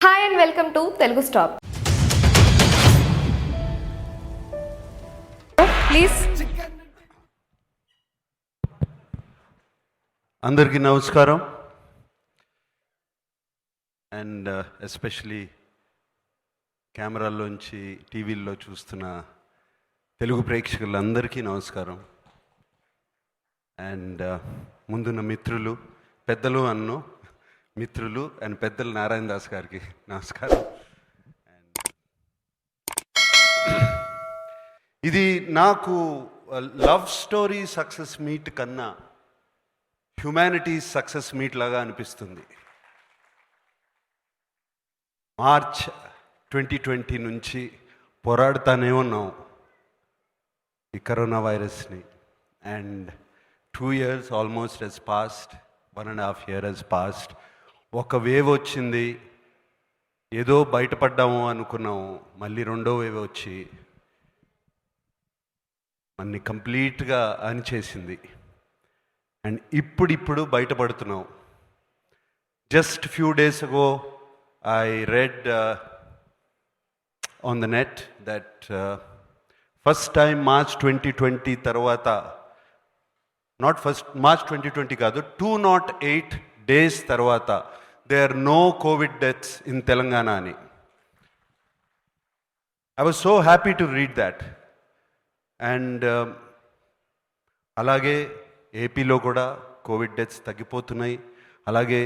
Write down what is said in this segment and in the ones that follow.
Hi and welcome to Telugu stop. Please అందరికీ నమస్కారం. And especially కెమెరాల్లోంచి టీవీల్లో చూస్తున్న తెలుగు ప్రేక్షకులందరికీ నమస్కారం. అండ్ ముందున్న మిత్రులు, పెద్దలు అన్ను మిత్రులు అండ్ పెద్దలు నారాయణ దాస్ గారికి నమస్కారం. అండ్ ఇది నాకు లవ్ స్టోరీ సక్సెస్ మీట్ కన్నా హ్యుమానిటీ సక్సెస్ మీట్ లాగా అనిపిస్తుంది. మార్చ్ 2020 నుంచి పోరాడుతానే ఉన్నాం ఈ కరోనా వైరస్ని. And 2 years almost has passed, 1.5 years has passed. ఒక వేవ్ వచ్చింది, ఏదో బయటపడ్డాము అనుకున్నాము, మళ్ళీ రెండో వేవ్ వచ్చి మనని కంప్లీట్గా అణిచేసింది. అండ్ ఇప్పుడు బయటపడుతున్నాం. Just few days ago I read on the net that first time March 2020 తర్వాత, నాట్ ఫస్ట్ మార్చ్ 2020 కాదు, 208 days తర్వాత there are no COVID deaths in Telangana ani. I was so happy to read that. And అలాగే ఏపీలో కూడా Covid deaths తగ్గిపోతున్నాయి, అలాగే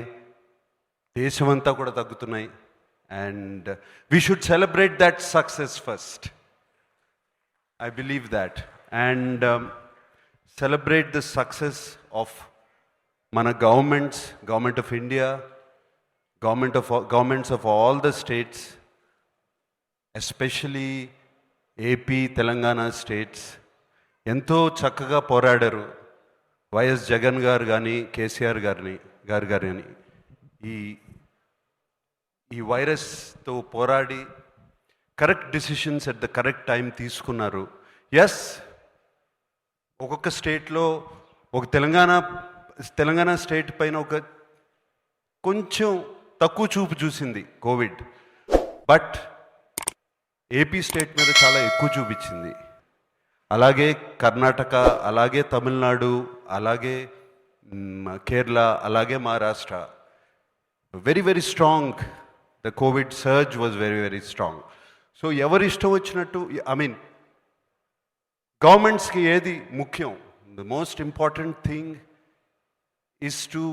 దేశమంతా కూడా తగ్గుతున్నాయి. And we should celebrate that success first. I believe that. And celebrate the success of మన government of India, governments of all the states, especially AP, Telangana states ఎంతో చక్కగా పోరాడారు. వైఎస్ జగన్ గారు కానీ, కేసీఆర్ గారు కానీ ఈ వైరస్తో పోరాడి correct decisions at the correct time తీసుకున్నారు. ఎస్, ఒక్కొక్క స్టేట్లో ఒక తెలంగాణ స్టేట్ పైన ఒక కొంచెం తక్కువ చూపు చూసింది కోవిడ్, బట్ ఏపీ స్టేట్ మీద చాలా ఎక్కువ చూపించింది. అలాగే కర్ణాటక, అలాగే తమిళనాడు, అలాగే కేరళ, అలాగే Maharashtra, very very strong. The covid surge was very very strong. So ఎవరి ఇష్టం వచ్చినట్టు, ఐ మీన్ గవర్నమెంట్స్కి ఏది ముఖ్యం? The most important thing is to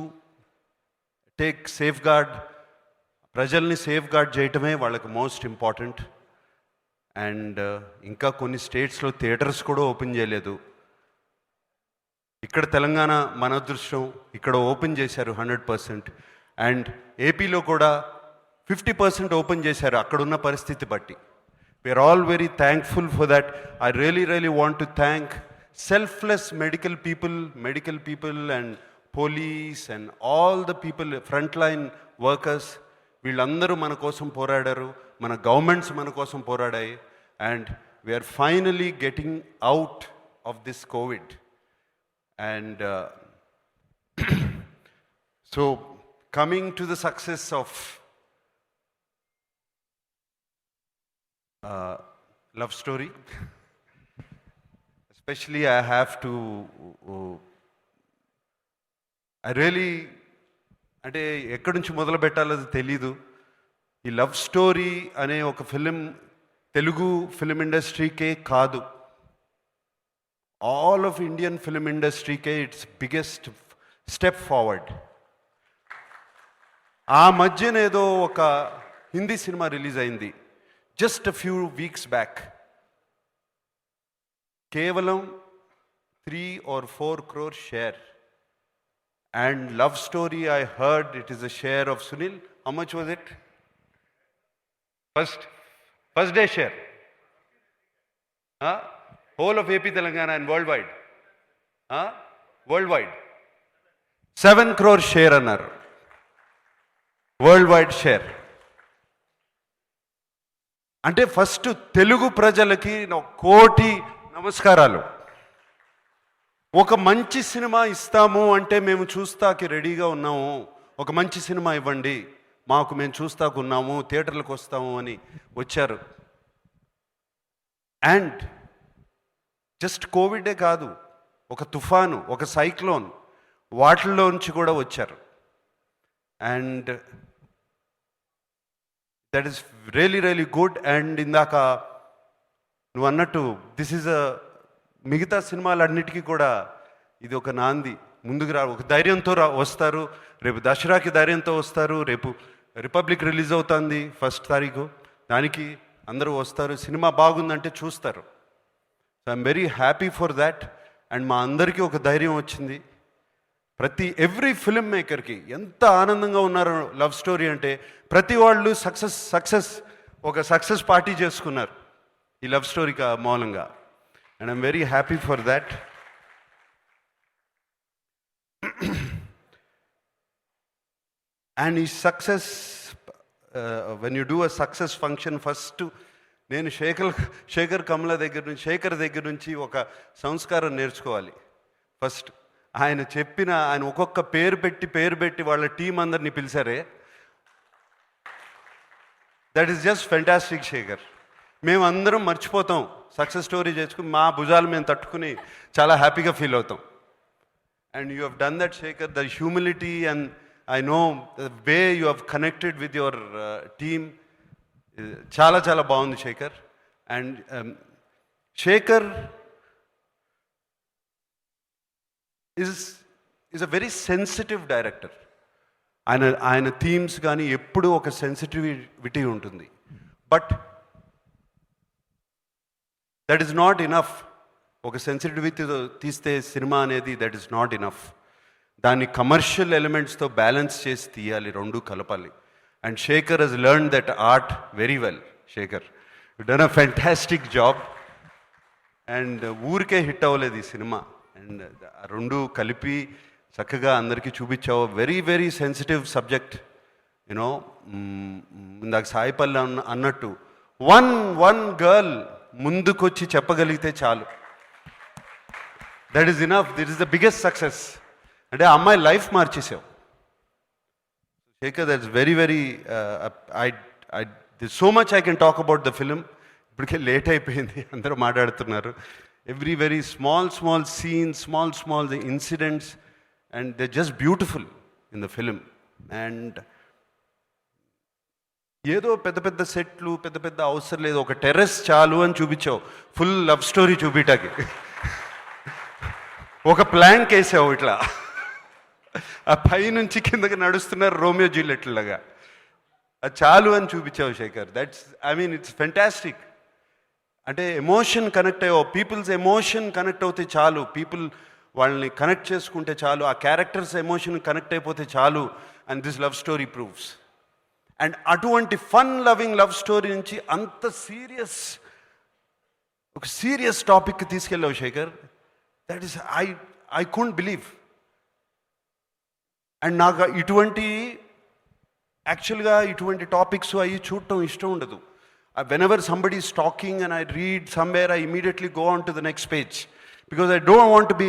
take safeguard, ప్రజల్ని సేఫ్ గార్డ్ చేయటమే వాళ్ళకి మోస్ట్ ఇంపార్టెంట్. అండ్ ఇంకా కొన్ని స్టేట్స్లో థియేటర్స్ కూడా ఓపెన్ చేయలేదు. ఇక్కడ తెలంగాణ మన అదృష్టం, ఇక్కడ ఓపెన్ చేశారు 100%. అండ్ ఏపీలో కూడా 50% ఓపెన్ చేశారు అక్కడున్న పరిస్థితి బట్టి. We are all very thankful for that. I really want to thank selfless medical people and police and all the people, front line workers. వీళ్ళందరూ మన కోసం పోరాడారు, మన గవర్నమెంట్స్ మన కోసం పోరాడాయి. And we are finally getting out of this COVID. And so coming to the success of love story, especially I have to అంటే ఎక్కడి నుంచి మొదలు పెట్టాలో అది తెలీదు. ఈ లవ్ స్టోరీ అనే ఒక ఫిలిం తెలుగు ఫిలిం ఇండస్ట్రీకే కాదు, ఆల్ ఆఫ్ ఇండియన్ ఫిలిం ఇండస్ట్రీకే ఇట్స్ బిగ్గెస్ట్ స్టెప్ ఫార్వర్డ్. ఆ మధ్యన ఏదో ఒక హిందీ సినిమా రిలీజ్ అయింది just a few weeks back. కేవలం 3 or 4 crore share. And Love Story, I heard it is a share of Sunil. How much was it? First day share. Whole of AP Telangana and worldwide. Worldwide. 7 crore share annaru. Worldwide share. అంటే first Telugu ప్రజలకి 1 కోటి నమస్కారాలు. ఒక మంచి cinema ఇస్తాము అంటే మేము చూస్తాకి రెడీగా ఉన్నాము. ఒక మంచి సినిమా ఇవ్వండి, మేము చూస్తాకున్నాము, థియేటర్లకు వస్తాము అని వచ్చారు. అండ్ జస్ట్ కోవిడే కాదు, ఒక తుఫాను, ఒక సైక్లోన్, వాటిల్లోంచి కూడా వచ్చారు. And that is really really good. And ఇందాక నువ్వు అన్నట్టు దిస్ ఈజ్ మిగతా సినిమాలన్నిటికీ కూడా ఇది ఒక నాంది. ముందుకు ఒక ధైర్యంతో వస్తారు. రేపు దసరాకి ధైర్యంతో వస్తారు. రేపు రిపబ్లిక్ రిలీజ్ అవుతుంది 1st తారీఖు, దానికి అందరూ వస్తారు. సినిమా బాగుందంటే చూస్తారు. So I'm very happy for that. And మా అందరికీ ఒక ధైర్యం వచ్చింది. ఎవ్రీ ఫిల్మ్ మేకర్కి ఎంత ఆనందంగా ఉన్నారు లవ్ స్టోరీ అంటే. ప్రతి వాళ్ళు ఒక సక్సెస్ పార్టీ చేసుకున్నారు ఈ లవ్ స్టోరీ మూలంగా. And I'm very happy for that. And ఈ success, when you do a success function, first నేను శేఖర్ దగ్గర నుంచి ఒక సంస్కారం నేర్చుకోవాలి. ఫస్ట్ ఆయన ఒక్కొక్క పేరు పెట్టి వాళ్ళ టీం అందరినీ పిలిచారే, that is just fantastic Shekhar. మేమందరం మర్చిపోతాం, సక్సెస్ స్టోరీ చేసుకుని మా భుజాలు మేము తట్టుకుని చాలా హ్యాపీగా ఫీల్ అవుతాం. And you have done that Shekhar. The humility and I know the way you have connected with your team, చాలా చాలా బాగుంది Shekhar. And Shekhar is a very sensitive director. ఆయన థీమ్స్ కానీ ఎప్పుడూ ఒక సెన్సిటివిటీ ఉంటుంది. But that is not enough. ఒక సెన్సిటివిటీతో తీస్తే సినిమా అనేది దట్ ఈస్ నాట్ ఇనఫ్. దాన్ని కమర్షియల్ ఎలిమెంట్స్తో బ్యాలెన్స్ చేసి తీయాలి, రెండు కలపాలి. And Shekhar has learn that art very well. Shekhar, you done a fantastic job. And ఊరికే హిట్ అవ్వలేదు ఈ సినిమా. అండ్ రెండు కలిపి చక్కగా అందరికీ చూపించావు. Very very sensitive subject. You know, ఇందాక సాయిపల్లి అన్నట్టు వన్ గర్ల్ ముందుకొచ్చి చెప్పగలిగితే చాలు, that is enough. దిట్ is the biggest success. అంటే ఆ అమ్మాయి life మార్చేసావు Shekhar. That's very very this so much I can talk about the film. ఇప్పటికే లేట్ అయిపోయింది, అందరూ మాట్లాడుతున్నారు. Every very small scenes, small incidents, and they just beautiful in the film. And ఏదో పెద్ద సెట్లు పెద్ద అవసరం లేదు, ఒక టెర్రస్ చాలు అని చూపించావు ఫుల్ లవ్ స్టోరీ చూపించటానికి. ఒక ప్లాంక్ వేసావు ఇట్లా, ఆ పైనుంచి కిందకి నడుస్తున్నారు రోమియో జూలియట్లాగా. అది చాలు అని చూపించావు శేఖర్. It's fantastic. అంటే ఎమోషన్ కనెక్ట్ అయ్యావు. పీపుల్స్ ఎమోషన్ కనెక్ట్ అవుతే చాలు, పీపుల్ వాళ్ళని కనెక్ట్ చేసుకుంటే చాలు, ఆ క్యారెక్టర్స్ ఎమోషన్ కనెక్ట్ అయిపోతే చాలు. And this love story proves. And అటువంటి ఫన్ లవింగ్ లవ్ స్టోరీ నుంచి అంత ఒక సీరియస్ టాపిక్కి తీసుకెళ్ళావు Shekhar. That is I couldn't believe. And నాకు యాక్చువల్గా ఇటువంటి టాపిక్స్ అవి చూడటం ఇష్టం ఉండదు. Whenever somebody is talking and I read somewhere, I immediately go on to the next page, because I don't want to be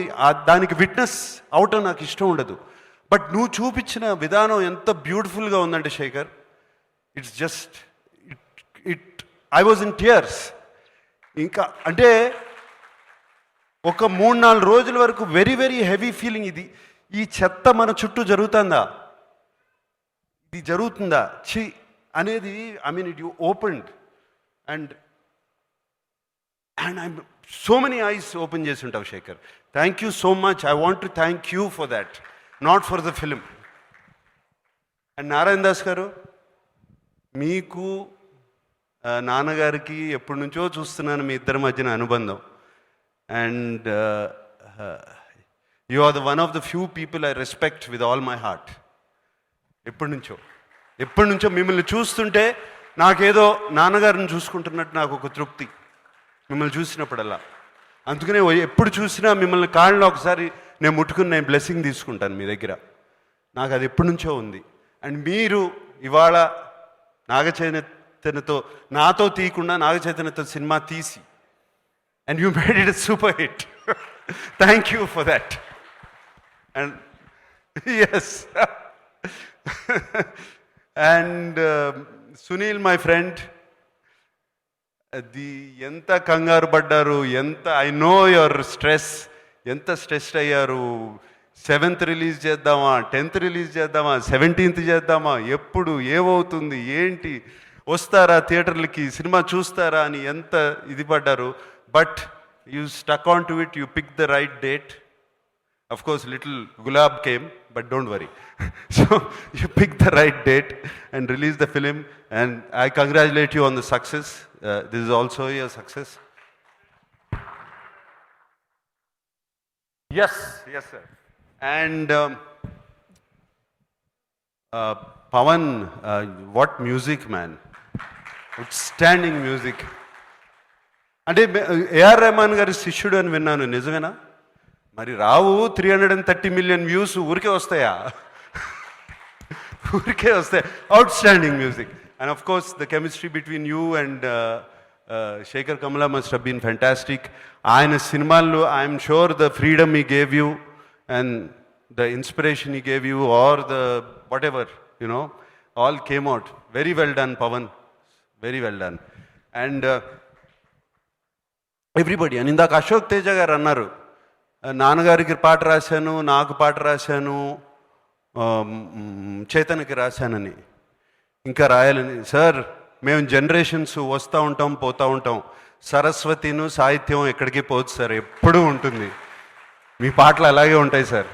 దానికి విట్నెస్ అవటం నాకు ఇష్టం ఉండదు. బట్ నువ్వు చూపించిన విధానం ఎంత బ్యూటిఫుల్గా ఉందంటే Shekhar, it's just I was in tears. ఇంకా అంటే ఒక 3-4 రోజుల వరకు వెరీ వెరీ హెవీ ఫీలింగ్. ఈ చెత్త మన చుట్టూ జరుగుతుందా, ఇది జరుగుతుందా చి అనేది. It you opened and I so many eyes open చేసి ఉంటావు Shekhar. Thank you so much. I want to thank you for that, not for the film. And Narayana Das garu, మీకు నాన్నగారికి ఎప్పటి నుంచో చూస్తున్నాను మీ ఇద్దరి మధ్యన అనుబంధం. And you are the one of the few people I respect with all my heart. ఎప్పటి నుంచో మిమ్మల్ని చూస్తుంటే నాకేదో నాన్నగారిని చూసుకుంటున్నట్టు నాకు ఒక తృప్తి మిమ్మల్ని చూసినప్పుడల్లా. అందుకనే ఎప్పుడు చూసినా మిమ్మల్ని కాళ్ళలో ఒకసారి నేను ముట్టుకుని నేను బ్లెస్సింగ్ తీసుకుంటాను మీ దగ్గర. నాకు అది ఎప్పటి నుంచో ఉంది. అండ్ మీరు ఇవాళ నాగచైతన్యతో నాతో తీయకుండా నాగచైతన్యతో సినిమా తీసి and you made it super hit. Thank you for that. And yes, and Sunil my friend, అది ఎంత కంగారు పడ్డారు, ఎంత ఐ నో యువర్ స్ట్రెస్, ఎంత స్ట్రెస్ అయ్యారు. 7th రిలీజ్ చేద్దామా, 10th రిలీజ్ చేద్దామా, 17th చేద్దామా, ఎప్పుడు ఏమవుతుంది ఏంటి, వస్తారా థియేటర్లకి, సినిమా చూస్తారా అని ఎంత ఇది పడ్డారు. But you stuck on to it, you pick the right date. Of course, little gulab came, but don't worry. So you picked the right date and released the film, and I congratulate you on the success. This is also your success. Yes, yes, sir. And Pawan, what music, man! Outstanding music. అంటే AR Rahman గారి శిష్యుడు అని విన్నాను, నిజమేనా? మరి రావు 330 million views ఊరికే వస్తాయా? ఊరికే వస్తాయి. Outstanding music. And of course the chemistry between you and Shekhar Kammula must have been fantastic. ఆయన సినిమాల్లో I'm sure the freedom he gave you and the inspiration he gave you or the whatever you know all came out very well done Pawan, very well done. And everybody, అని ఇందాక అశోక్ తేజ గారు అన్నారు, నాన్నగారికి పాట రాశాను, నాకు పాట రాశాను, చైతన్యకి రాశానని, ఇంకా రాయాలని. సార్, మేము జనరేషన్స్ వస్తూ ఉంటాం పోతూ ఉంటాం, సరస్వతిను సాహిత్యం ఎక్కడికి పోదు సార్, ఎప్పుడూ ఉంటుంది. మీ పాటలు అలాగే ఉంటాయి సార్.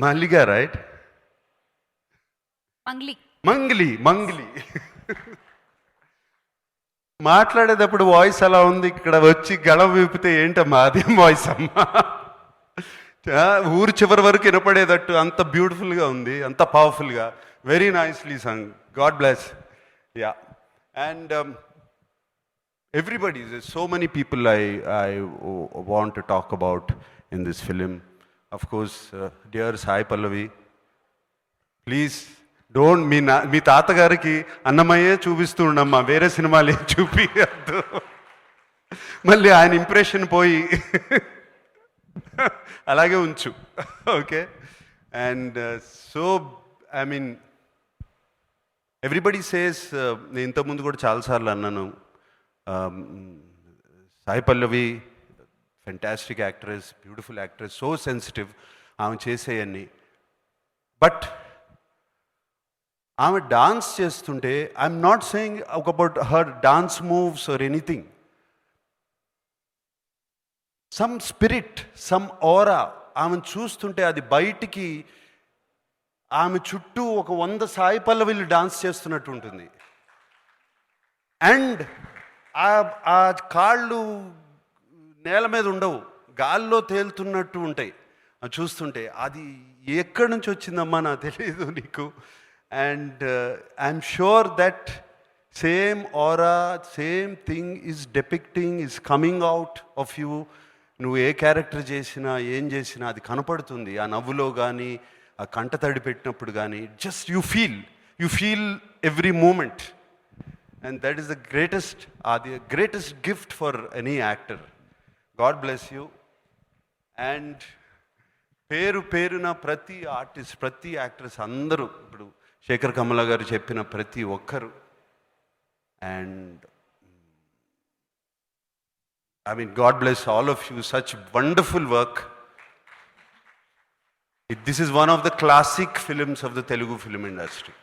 మల్లిగా రైట్, మంగ్లీ మంగ్లీ మాట్లాడేటప్పుడు వాయిస్ అలా ఉంది, ఇక్కడ వచ్చి గళం విప్పితే ఏంటమ్మా అదేం వాయిస్ అమ్మా, ఊరు చివరి వరకు వినపడేటట్టు అంత బ్యూటిఫుల్గా ఉంది, అంత పవర్ఫుల్గా, very nicely sung. God bless. Yeah. And everybody, so many people I want to talk about in this film. Of course dear Sai Pallavi, please don't, మీ తాతగారికి అన్నమయ్యే చూపిస్తూ ఉండమ్మా, వేరే సినిమాలు ఏం చూపియద్దు, మళ్ళీ ఆయన ఇంప్రెషన్ పోయి అలాగే ఉంచు. Okay. And so I mean everybody says, నేను ఇంతకుముందు కూడా చాలాసార్లు అన్నాను, Sai Pallavi fantastic actress, beautiful actress, so sensitive ఆమె చేసేయన్నీ. బట్ ఆమె డాన్స్ చేస్తుంటే, I'm not saying about her dance moves or anything, some spirit, some aura ఆమెను చూస్తుంటే అది బయటికి, ఆమె చుట్టూ ఒక 100 సాయి పల్లవిలు డాన్స్ చేస్తున్నట్టు ఉంటుంది. అండ్ ఆ కాళ్ళు నేల మీద ఉండవు, గాల్లో తేలుతున్నట్టు ఉంటాయి చూస్తుంటే. అది ఎక్కడి నుంచి వచ్చిందమ్మా నాకు తెలియదు నీకు. And I'm sure that same aura, same thing is depicting, is coming out of you. నువ్వు ఏ క్యారెక్టర్ చేసినా ఏం చేసినా అది కనపడుతుంది, ఆ నవ్వులో కానీ, ఆ కంట తడి పెట్టినప్పుడు కానీ. Just you feel every moment. And that is the greatest gift for any actor. God bless you. And పేరున ప్రతి ఆర్టిస్ట్, ప్రతి యాక్ట్రెస్ అందరూ, ఇప్పుడు శేఖర్ కమల గారు చెప్పిన ప్రతి ఒక్కరు, and I mean God bless all of you, such wonderful work. This is one of the classic films of the Telugu film industry,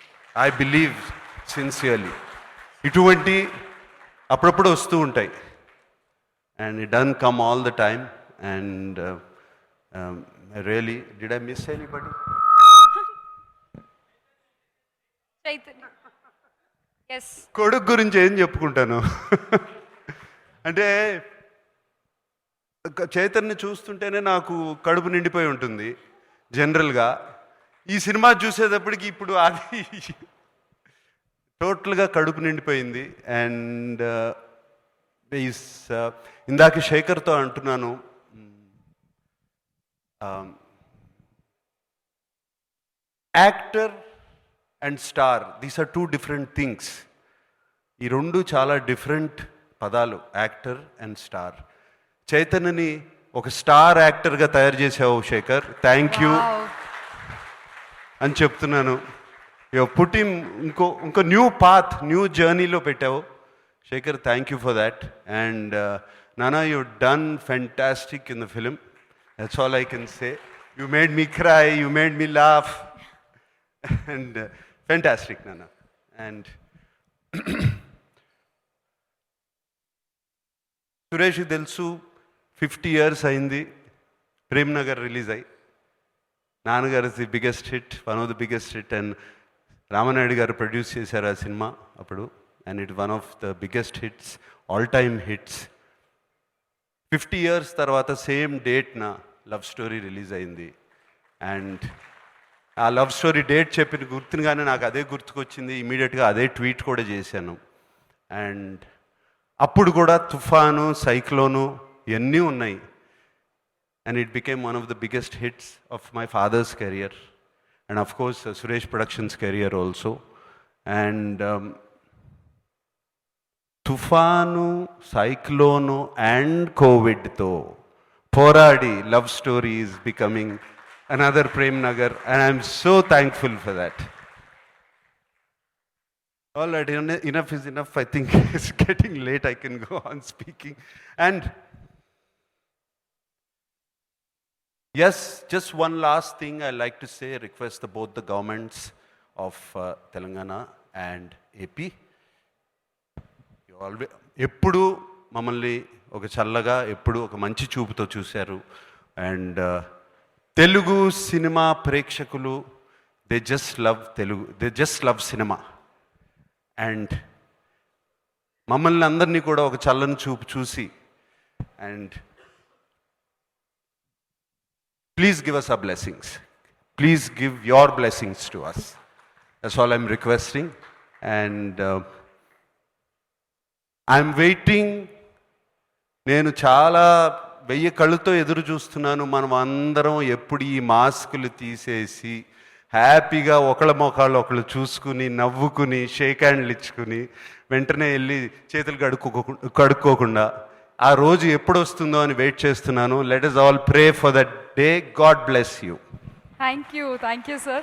I believe sincerely. ఇటువంటి అప్పుడప్పుడు వస్తూ ఉంటాయి, and it done come all the time. And really, did I miss anybody? కొడుకు గురించి ఏం చెప్పుకుంటాను అంటే, చైతన్య చూస్తుంటేనే నాకు కడుపు నిండిపోయి ఉంటుంది జనరల్గా. ఈ సినిమా చూసేటప్పటికి ఇప్పుడు అది టోటల్గా కడుపు నిండిపోయింది. అండ్ ఇందాక శేఖర్తో అంటున్నాను, actor and star, these are 2 different things. ఈ రెండు చాలా డిఫరెంట్ పదాలు, యాక్టర్ అండ్ స్టార్. చైతన్యని ఒక స్టార్ యాక్టర్గా తయారు చేసావు శేఖర్, థ్యాంక్ యూ. అని చెప్తున్నాను. యు పుట్టింగ్ ఇంకో న్యూ జర్నీలో పెట్టావు Shekhar. Thank you for that. And నానా, you done fantastic in the film. That's all I can say. You made me cry, you made me laugh, and fantastic నానా. And సురేష్కి తెలుసు 50 years అయింది Prem Nagar release అయ్యి. నాన్నగారు is the biggest hit, one of the biggest hit. And Ramanaidu గారు produce చేశారు ఆ cinema అప్పుడు. And it one of the biggest hits, all time hits. 50 years తర్వాత సేమ్ డేట్న లవ్ స్టోరీ రిలీజ్ అయింది. అండ్ ఆ లవ్ స్టోరీ డేట్ చెప్పిన గుర్తుగానే నాకు అదే గుర్తుకొచ్చింది. ఇమీడియట్గా అదే ట్వీట్ కూడా చేశాను. అండ్ అప్పుడు కూడా తుఫాను, సైక్లోను ఇవన్నీ ఉన్నాయి. And it became one of the biggest hits of my father's career, and of course Suresh productions career also. And తుఫాను, సైక్లోను అండ్ కోవిడ్తో పోరాడి love story is becoming another Prem Nagar, and I'm so thankful for that. All right, enough is enough. I think it's getting late. I can go on speaking. And yes, just one last thing I like to say, request both the governments of Telangana and AP. You always, ఎప్పుడు మమ్మల్ని ఒక చల్లగా, ఎప్పుడు ఒక మంచి చూపుతో చూశారు. And Telugu cinema ప్రేక్షకులు they just love cinema. And మమ్మల్ని అందరినీ కూడా ఒక చల్లని చూపు చూసి, and please give us a blessings, please give your blessings to us. That's all I'm requesting. And I'm waiting. నేను చాలా 1000 కళ్ళతో ఎదురు చూస్తున్నాను. మనం అందరం ఎప్పుడు ఈ మాస్కులు తీసేసి హ్యాపీగా ఒకళ్ళ మొఖాలు ఒకళ్ళు చూసుకుని, నవ్వుకుని, షేక్ హ్యాండ్లు ఇచ్చుకుని, వెంటనే వెళ్ళి చేతులు కడుక్కోకుండా ఆ రోజు ఎప్పుడు వస్తుందో అని వెయిట్ చేస్తున్నాను. Let us all pray for that day. God bless you. Thank you, sir.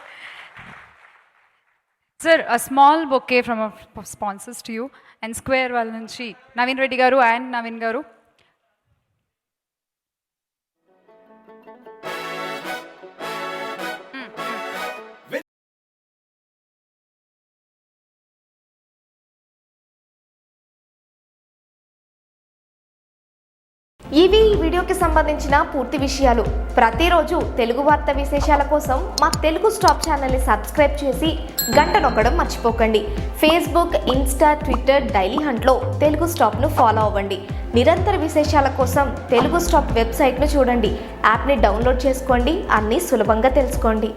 Sir, a small bouquet from our sponsors to you, and Square వాళ్ళ నుంచి నవీన్ రెడ్డి గారు and నవీన్ గారు. ఇవి ఈ వీడియోకి సంబంధించిన పూర్తి విషయాలు. ప్రతిరోజు తెలుగు వార్త విశేషాల కోసం మా తెలుగు స్టాప్ ఛానల్ని సబ్స్క్రైబ్ చేసి గంట నొక్కడం మర్చిపోకండి. ఫేస్బుక్, ఇన్స్టా, ట్విట్టర్, డైలీ హంట్లో తెలుగు స్టాప్ను ఫాలో అవ్వండి. నిరంతర విశేషాల కోసం తెలుగు స్టాప్ వెబ్సైట్ను చూడండి. యాప్ని డౌన్లోడ్ చేసుకోండి. అన్నీ సులభంగా తెలుసుకోండి.